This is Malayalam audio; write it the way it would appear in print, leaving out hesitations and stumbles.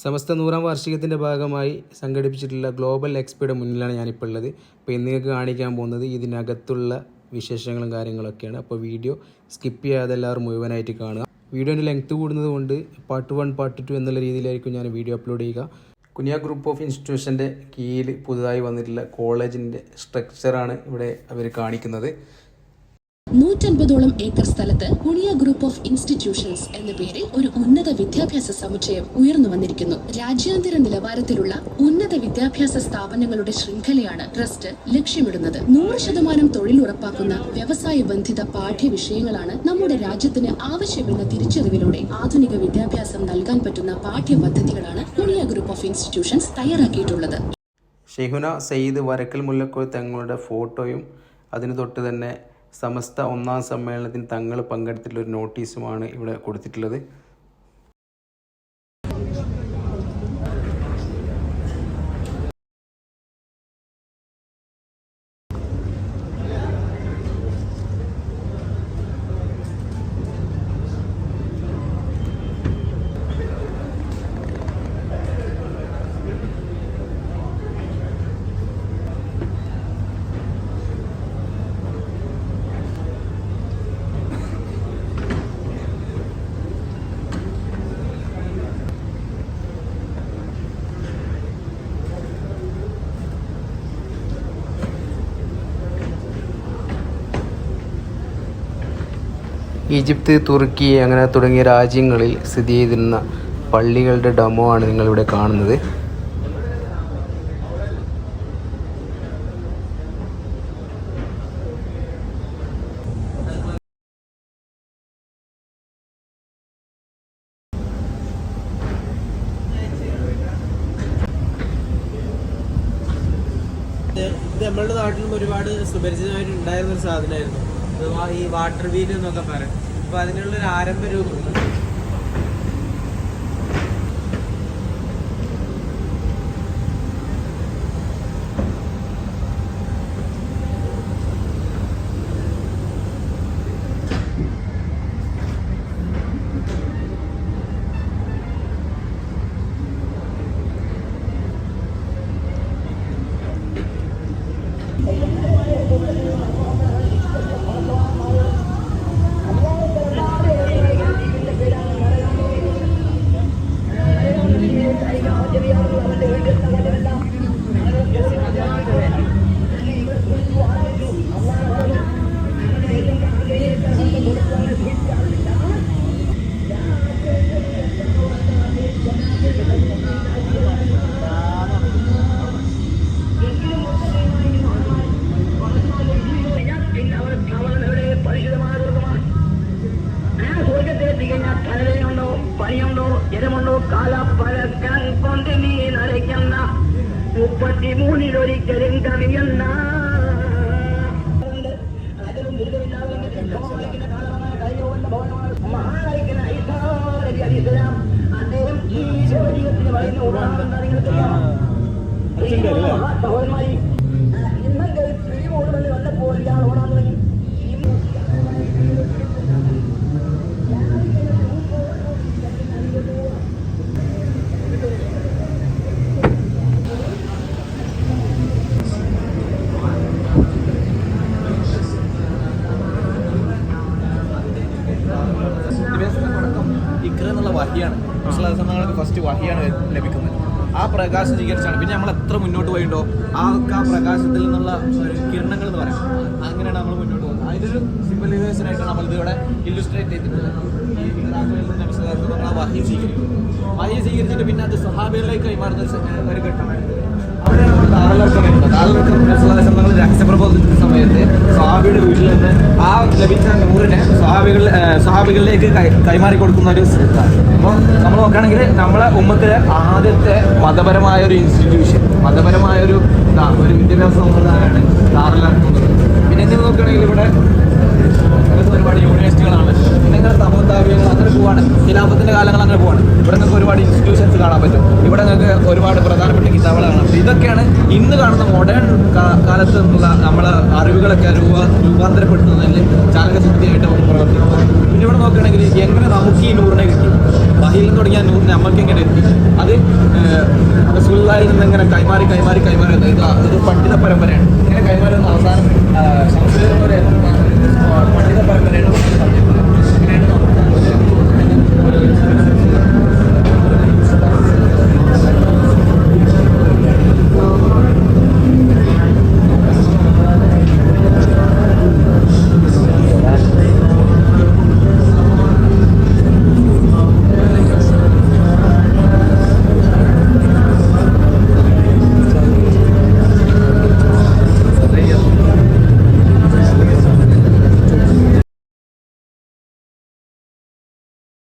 സമസ്ത 100-ാം വാർഷികത്തിൻ്റെ ഭാഗമായി സംഘടിപ്പിച്ചിട്ടുള്ള ഗ്ലോബൽ എക്സ്പോയുടെ മുന്നിലാണ് ഞാനിപ്പോൾ ഉള്ളത്. അപ്പോൾ ഇന്ന് നിങ്ങൾക്ക് കാണിക്കാൻ പോകുന്നത് ഇതിനകത്തുള്ള വിശേഷങ്ങളും കാര്യങ്ങളൊക്കെയാണ്. അപ്പോൾ വീഡിയോ സ്കിപ്പ് ചെയ്യാതെ എല്ലാവരും മുഴുവനായിട്ട് കാണുക. വീഡിയോൻ്റെ ലെങ്ത്ത് കൂടുന്നത് കൊണ്ട് പാർട്ട് 1 പാർട്ട് 2 എന്നുള്ള രീതിയിലായിരിക്കും ഞാൻ വീഡിയോ അപ്ലോഡ് ചെയ്യുക. കുനിയ ഗ്രൂപ്പ് ഓഫ് ഇൻസ്റ്റിറ്റ്യൂഷൻ്റെ കീഴിൽ പുതുതായി വന്നിട്ടുള്ള കോളേജിൻ്റെ സ്ട്രക്ചറാണ് ഇവിടെ അവർ കാണിക്കുന്നത്. 150ഓളം ഏക്കർ സ്ഥലത്ത് കുനിയ ഗ്രൂപ്പ് ഓഫ് ഇൻസ്റ്റിറ്റ്യൂഷൻസ് എന്ന പേരിൽ ഒരു ഉന്നത വിദ്യാഭ്യാസ സമുച്ചയം ഉയർന്നു വന്നിരിക്കുന്നു. രാജ്യാന്തര നിലവാരത്തിലുള്ള ഉന്നത വിദ്യാഭ്യാസ സ്ഥാപനങ്ങളുടെ ശൃംഖലയാണ് ട്രസ്റ്റ് ലക്ഷ്യമിടുന്നത്. 100% തൊഴിൽ ഉറപ്പാക്കുന്ന വ്യവസായ ബന്ധിത പാഠ്യവിഷയങ്ങളാണ് നമ്മുടെ രാജ്യത്തിന് ആവശ്യമെന്ന തിരിച്ചറിവിലൂടെ ആധുനിക വിദ്യാഭ്യാസം നൽകാൻ പറ്റുന്ന പാഠ്യപദ്ധതികളാണ് കുനിയ ഗ്രൂപ്പ് ഓഫ് ഇൻസ്റ്റിറ്റ്യൂഷൻസ് തയ്യാറാക്കിയിട്ടുള്ളത്. ഷെയ്ഖുന സയ്യിദ് വരക്കൽ മുല്ലക്കോയ തങ്ങളുടെ ഫോട്ടോയും അതിന് തൊട്ട് തന്നെ സമസ്ത 1-ാം സമ്മേളനത്തിന് തങ്ങൾ പങ്കെടുത്തിട്ടുള്ള ഒരു നോട്ടീസുമാണ് ഇവിടെ കൊടുത്തിട്ടുള്ളത്. ഈജിപ്ത്, തുർക്കി അങ്ങനെ തുടങ്ങിയ രാജ്യങ്ങളിൽ സ്ഥിതി ചെയ്തിരുന്ന പള്ളികളുടെ ഡെമോ ആണ് നിങ്ങളിവിടെ കാണുന്നത്. ഇത് നമ്മളുടെ നാട്ടിലും ഒരുപാട് സുപരിചിതമായിട്ട് ഉണ്ടായിരുന്നൊരു സാധനമായിരുന്നു. ഈ വാട്ടർ വീൽ എന്നൊക്കെ പറയും. അപ്പൊ അതിനുള്ളൊരു ആരംഭ രൂപം പണിയുണ്ടോ ജനമുണ്ടോ കാലപ്പഴക്കാൻ കൊണ്ട് നീ നരയ്ക്കുന്ന 33-ലൊരിക്കലും കവിയുന്ന മഹാനായിക്കുന്ന ഇസ്ലാം അദ്ദേഹം ഈ ശരീരത്തിന് പറയുന്ന സഹോദരന്മാരി ഇന്നത്തെ പിടികൂടുമെന്ന് വന്നപ്പോൾ ഇയാൾ ഓടാൻ തുടങ്ങി. ഇക്ര എന്നുള്ള വഹിയാണ് ഫസ്റ്റ് വഹിയാണ് ലഭിക്കുന്നത്. ആ പ്രകാശം സ്വീകരിച്ചാണ് പിന്നെ നമ്മൾ എത്ര മുന്നോട്ട് പോയിട്ടോ ആ പ്രകാശത്തിൽ നിന്നുള്ള കിരണങ്ങൾ എന്ന് പറയാം. അങ്ങനെയാണ് നമ്മൾ മുന്നോട്ട് പോകുന്നത്. അതിലൊരു സിംബലൈസേഷൻ ആയിട്ടാണ് നമ്മളിത് ഇവിടെ ഇല്ലുസ്ട്രേറ്റ് ചെയ്തിട്ടുള്ളത്. ഈ നമ്മൾ വഹി സ്വീകരിക്കും. വഹി സ്വീകരിച്ചിട്ട് പിന്നെ അത് സ്വഹാബികളിലേക്ക് കൈമാറുന്ന ഒരു ഘട്ടമാണ്. നമ്മൾ രഹസ്യപ്രബോധത്തിന്റെ സമയത്ത് സ്വഹാബിയുടെ വീട്ടിൽ നിന്ന് ആ ലഭിച്ച നൂറിനെ സ്വഹാബികളിലേക്ക് കൈമാറി കൊടുക്കുന്ന ഒരു സ്ഥലത്താണ്. അപ്പോൾ നമ്മൾ നോക്കുകയാണെങ്കിൽ നമ്മളെ ഉമ്മത്തിലെ ആദ്യത്തെ മതപരമായ ഒരു ഇൻസ്റ്റിറ്റ്യൂഷൻ, മതപരമായ ഒരു വിദ്യാഭ്യാസ സമ്പ്രദായമാണ് ദാറുൽ അർഖം. പിന്നെ എങ്ങനെ നോക്കുകയാണെങ്കിൽ ഇവിടെ ഒരുപാട് യൂണിവേഴ്സിറ്റികളാണ്. പിന്നെ ഇങ്ങനെ തമുദാബിയങ്ങൾ അങ്ങനെ പോവാണ്. ഖിലാഫത്തിന്റെ കാലങ്ങൾ അങ്ങനെ പോവാണ്. ഇവിടെ നിങ്ങൾക്ക് ഒരുപാട് ഇൻസ്റ്റിറ്റ്യൂഷൻസ് കാണാൻ പറ്റും. ഇവിടെ നിങ്ങൾക്ക് ഒരുപാട് പ്രധാനപ്പെട്ട കിതാബുകൾ കാണാം. ഇതൊക്കെയാണ് ഇന്ന് കാണുന്ന മോഡേൺ കാലത്ത് നിന്നുള്ള നമ്മളെ അറിവുകളൊക്കെ രൂപാന്തരപ്പെടുത്തുന്നതിൽ ചാലകശക്തിയായിട്ട് പ്രവർത്തിക്കുന്നത്. പിന്നെ ഇവിടെ നോക്കുകയാണെങ്കിൽ എങ്ങനെ നമുക്ക് ഈ നൂറിനെ കിട്ടി, വഹിയിൽ തുടങ്ങിയ നൂറിനെ നമ്മൾക്ക് എങ്ങനെ എത്തി, അത് റസൂലുള്ളാഹിൽ നിന്ന് ഇങ്ങനെ കൈമാറി വന്നത്. ഇത് ഒരു പണ്ഡിത പരമ്പരയാണ്. ഇങ്ങനെ കൈമാറി വന്ന അവസാനം ശംസുദ്ദീൻ